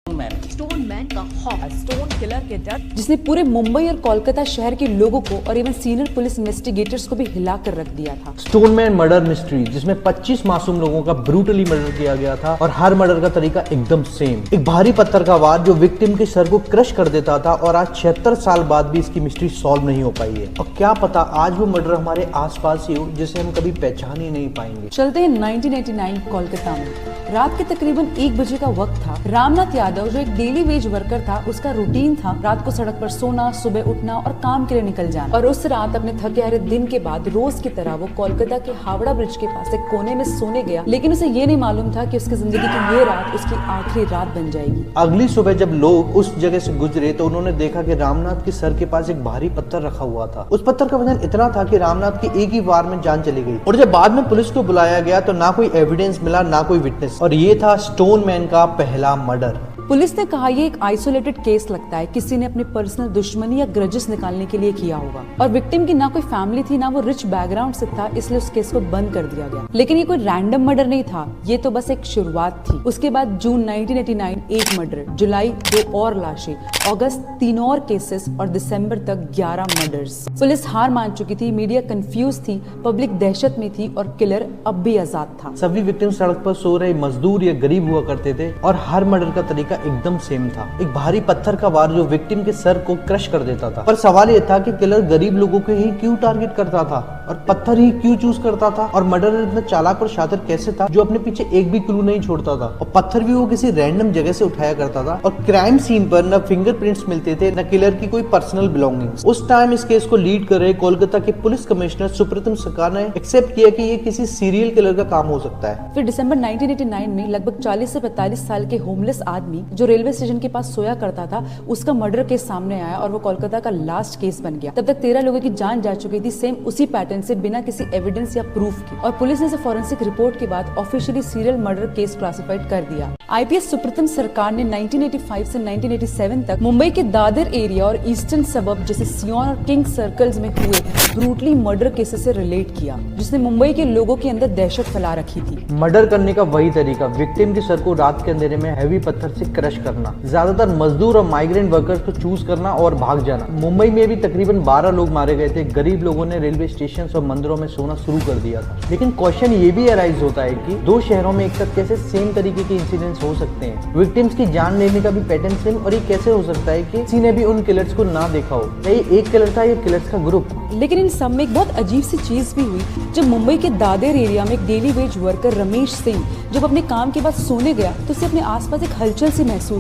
Stone man का खौफ, stone killer के डर जिसने पूरे मुंबई और कोलकाता शहर के लोगों को और इवन सीनियर पुलिस इन्वेस्टिगेटर्स को भी हिलाकर रख दिया था। स्टोनमैन मर्डर मिस्ट्री, जिसमें 25 मासूम लोगों का ब्रूटली मर्डर किया गया था और हर मर्डर का तरीका एकदम सेम। एक भारी पत्थर का वार जो विक्टिम के सर को क्रश कर देता था और आज 76 साल बाद भी इसकी मिस्ट्री सॉल्व नहीं हो पाई है। और क्या पता आज वो मर्डर हमारे आसपास ही हो जिसे हम कभी पहचान ही नहीं पाएंगे। चलते हैं 1989 कोलकाता में। रात के तकरीबन 1 बजे का वक्त था। रामनाथ यादव जो एक डेली वेज वर्कर था, उसका रूटीन था रात को सड़क पर सोना, सुबह उठना और काम के लिए निकल जाना। और उस रात अपने थके हारे दिन के बाद रोज की तरह वो कोलकाता के हावड़ा ब्रिज के पास एक कोने में सोने गया, लेकिन उसे ये नहीं मालूम था कि उसकी जिंदगी की ये रात उसकी आखिरी रात बन जाएगी। अगली सुबह जब लोग उस जगह से गुजरे तो उन्होंने देखा कि रामनाथ के सर के पास एक भारी पत्थर रखा हुआ था। उस पत्थर का वजन इतना था कि रामनाथ की एक ही वार में जान चली गई। और जब बाद में पुलिस को बुलाया गया तो ना कोई एविडेंस मिला, ना कोई विटनेस, और ये था स्टोनमैन का पहला मर्डर। पुलिस ने कहा ये एक आइसोलेटेड केस लगता है, किसी ने अपनी पर्सनल दुश्मनी या ग्रजेस निकालने के लिए किया होगा। और विक्टिम की ना कोई फैमिली थी, ना वो रिच बैकग्राउंड से था, इसलिए उस केस को बंद कर दिया गया। लेकिन ये कोई रैंडम मर्डर नहीं था, ये तो बस एक शुरुआत थी। उसके बाद जून 1989 एक मर्डर, जुलाई 2 और लाशें, अगस्त 3 और केसेस और दिसंबर तक 11 मर्डर्स। पुलिस हार मान चुकी थी, मीडिया कंफ्यूज थी, पब्लिक दहशत में थी और किलर अब भी आजाद था। सभी विक्टिम सड़क पर सो रहे मजदूर या गरीब हुआ करते थे और हर मर्डर का तरीका एकदम सेम था। एक भारी पत्थर का वार जो विक्टिम के सर को क्रश कर देता था। पर सवाल ये था कि किलर गरीब लोगों को ही क्यों टारगेट करता था और पत्थर ही क्यों चूज करता था, और मर्डरर इतना चालाक और शातिर कैसे था जो अपने पीछे एक भी क्लू नहीं छोड़ता था, और पत्थर भी वो किसी रैंडम जगह से उठाया करता था। और क्राइम सीन पर न फिंगरप्रिंट्स मिलते थे, न किलर की कोई पर्सनल बिलोंगिंग्स। उस टाइम इस केस को लीड कर रहे कोलकाता के पुलिस कमिश्नर सुप्रतिम सरकार ने एक्सेप्ट किया कि ये किसी सीरियल किलर का काम हो सकता है। फिर दिसंबर 1989 में लगभग 40 से 45 साल के होमलेस आदमी जो रेलवे स्टेशन के पास सोया करता था, उसका मर्डर केस सामने आया और वो कोलकाता का लास्ट केस बन गया। तब तक 13 लोगों की जान जा चुकी थी, सेम उसी पैटर्न से, बिना किसी एविडेंस या प्रूफ के। और पुलिस ने इसे फॉरेंसिक रिपोर्ट के बाद officially serial murder case classified कर दिया। आईपीएस सुप्रतिम सरकार ने 1985 से 1987 तक मुंबई के दादर एरिया और ईस्टर्न सबब जैसे सियोन और किंग सर्कल्स में हुए ब्रूटली मर्डर केसेस से रिलेट किया, जिसने मुंबई के लोगों के अंदर दहशत फैला रखी थी। मर्डर करने का वही तरीका, विक्टिम के सर को रात के अंधेरे में हैवी पत्थर से क्रश करना, ज्यादातर मजदूर और माइग्रेंट वर्कर्स को चूज करना और भाग जाना। मुंबई में भी तकरीबन 12 लोग मारे गए थे। गरीब लोगों ने रेलवे स्टेशन और मंदिरों में सोना शुरू कर दिया था। लेकिन क्वेश्चन ये भी अराइज होता है कि दो शहरों में एक साथ कैसे सेम तरीके के इंसिडेंट्स हो सकते हैं। विक्टिम्स की जान लेने का भी पैटर्न सेम, और ये कैसे हो सकता है कि किसी ने भी उन किलर्स को ना देखा हो। ये एक किलर था, ये किलर्स का ग्रुप। लेकिन इन सब में एक बहुत अजीब सी चीज भी हुई जब मुंबई के दादर एरिया में एक daily veg worker Ramesh Singh जब अपने काम के बाद सोने गया तो उसे अपने आसपास एक हलचल सी महसूस